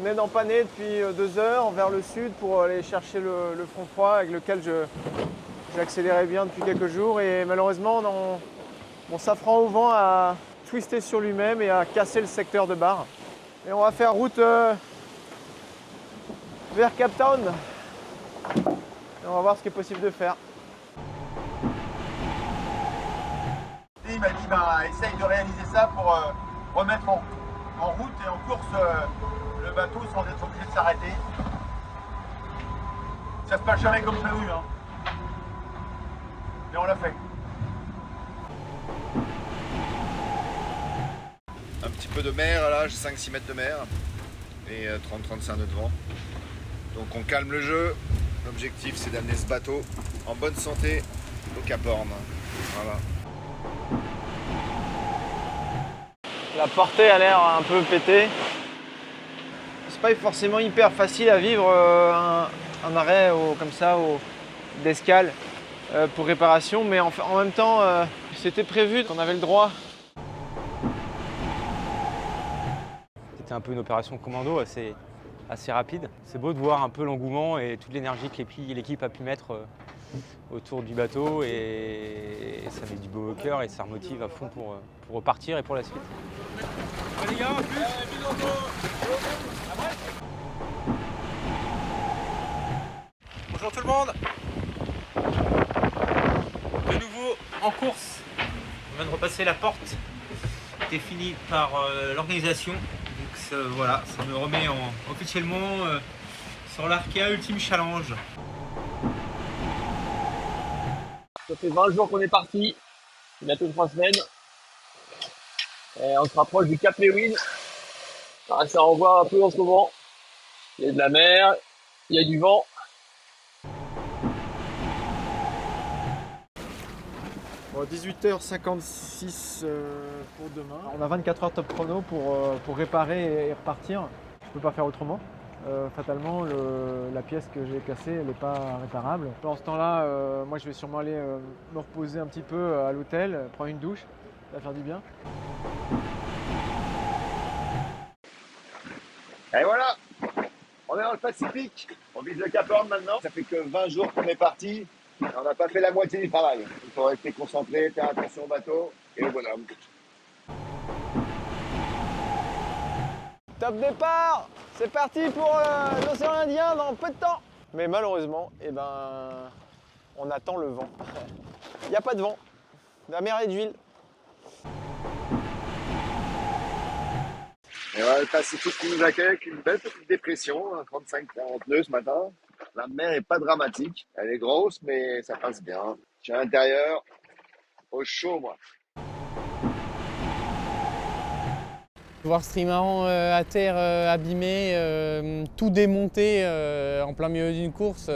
venait d'empanner depuis 2 heures vers le sud pour aller chercher le front froid avec lequel j'accélérais bien depuis quelques jours. Et malheureusement, mon safran au vent a twisté sur lui-même et a cassé le secteur de barre. Et on va faire route vers Cape Town. Et on va voir ce qui est possible de faire. Il m'a dit essaye de réaliser ça pour remettre en route et en course le bateau sans être obligé de s'arrêter. Ça se passe jamais comme prévu, hein. Mais on l'a fait. Un petit peu de mer, là, j'ai 5-6 mètres de mer et 30-35 nœuds de vent. Donc on calme le jeu. L'objectif c'est d'amener ce bateau en bonne santé au Cap Horn. Voilà. La portée a l'air un peu pétée. C'est pas forcément hyper facile à vivre un arrêt comme ça d'escale pour réparation, mais en même temps c'était prévu qu'on avait le droit. C'était un peu une opération commando assez rapide. C'est beau de voir un peu l'engouement et toute l'énergie que l'équipe a pu mettre autour du bateau et ça met du beau au cœur et ça remotive à fond pour repartir et pour la suite. Les gars, en plus. Bonjour tout le monde. De nouveau en course. On vient de repasser la porte définie par l'organisation. Donc voilà, ça me remet officiellement sur l'Arkea Ultime Challenge. Ça fait 20 jours qu'on est parti, bientôt 3 semaines. Et on se rapproche du Cap Lewin. Alors, ça envoie un peu en ce moment. Il y a de la mer, il y a du vent. Bon, 18h56 pour demain. On a 24 heures top chrono pour réparer et repartir. Je ne peux pas faire autrement. Fatalement, la pièce que j'ai cassée, elle n'est pas réparable. Pendant ce temps-là, moi je vais sûrement aller me reposer un petit peu à l'hôtel, prendre une douche, ça va faire du bien. Et voilà, on est dans le Pacifique, on vise le Cap Horn maintenant. Ça fait que 20 jours qu'on est parti, on n'a pas fait la moitié du travail. Il faut rester concentré, faire attention au bateau et au bonhomme. Top départ! C'est parti pour l'océan Indien dans peu de temps! Mais malheureusement, on attend le vent. Il n'y a pas de vent. La mer est d'huile. Et voilà le Pacifique qui nous accueille avec une belle petite dépression, 35-40 nœuds ce matin. La mer n'est pas dramatique, elle est grosse mais ça passe bien. Je suis à l'intérieur, au chaud moi. Voir ce trimaran à terre abîmé, tout démonté en plein milieu d'une course,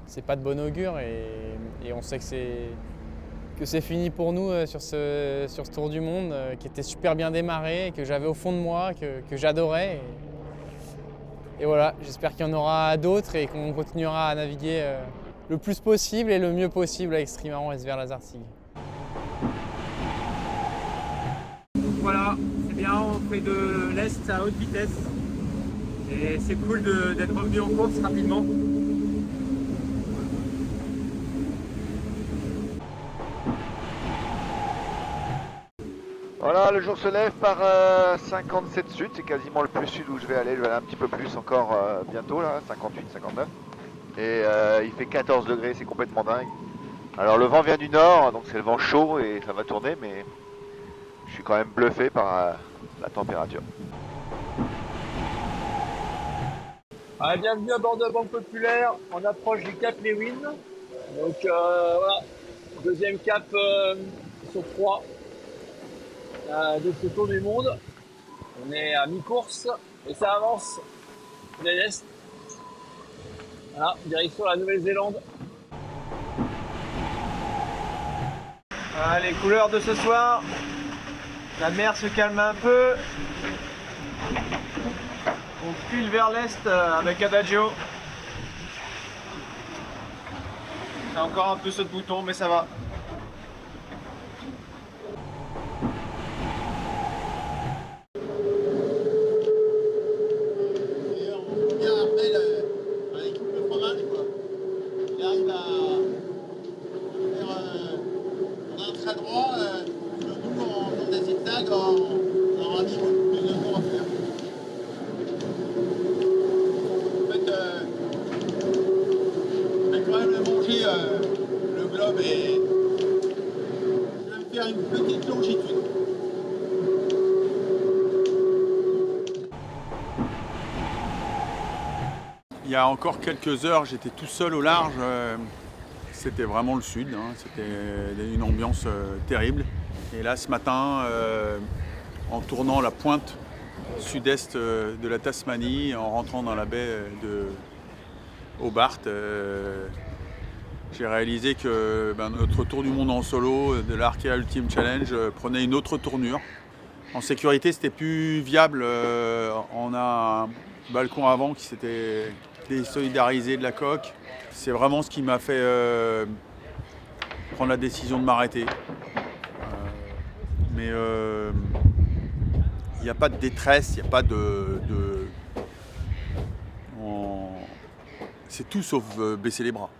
c'est pas de bon augure et on sait que c'est fini pour nous sur ce tour du monde qui était super bien démarré, que j'avais au fond de moi, que j'adorais. Et voilà, j'espère qu'il y en aura d'autres et qu'on continuera à naviguer le plus possible et le mieux possible avec ce trimaran SVR Lazartigue. Voilà, c'est bien, on fait de l'Est à haute vitesse. Et c'est cool d'être revenu en course rapidement. Voilà, le jour se lève par 57 sud, c'est quasiment le plus sud où je vais aller un petit peu plus encore bientôt, là, 58, 59. Et il fait 14 degrés, c'est complètement dingue. Alors le vent vient du nord, donc c'est le vent chaud et ça va tourner, mais je suis quand même bluffé par la température. Allez, bienvenue à bord de la Banque Populaire, on approche du Cap Lewin. Donc voilà, deuxième cap sur 3 de ce tour du monde. On est à mi-course et ça avance de l'Est. Voilà, direction la Nouvelle-Zélande. Voilà, les couleurs de ce soir. La mer se calme un peu. On file vers l'est avec Adagio. C'est encore un peu saut de bouton, mais ça va. Il y a encore quelques heures, j'étais tout seul au large. C'était vraiment le sud, hein. C'était une ambiance terrible. Et là, ce matin, en tournant la pointe sud-est de la Tasmanie, en rentrant dans la baie de Hobart, j'ai réalisé que notre tour du monde en solo de l'Arkea Ultimate Challenge prenait une autre tournure. En sécurité, c'était plus viable. On a un balcon avant qui s'était désolidarisé de la coque. C'est vraiment ce qui m'a fait prendre la décision de m'arrêter. Mais il n'y a pas de détresse, il n'y a pas c'est tout sauf baisser les bras.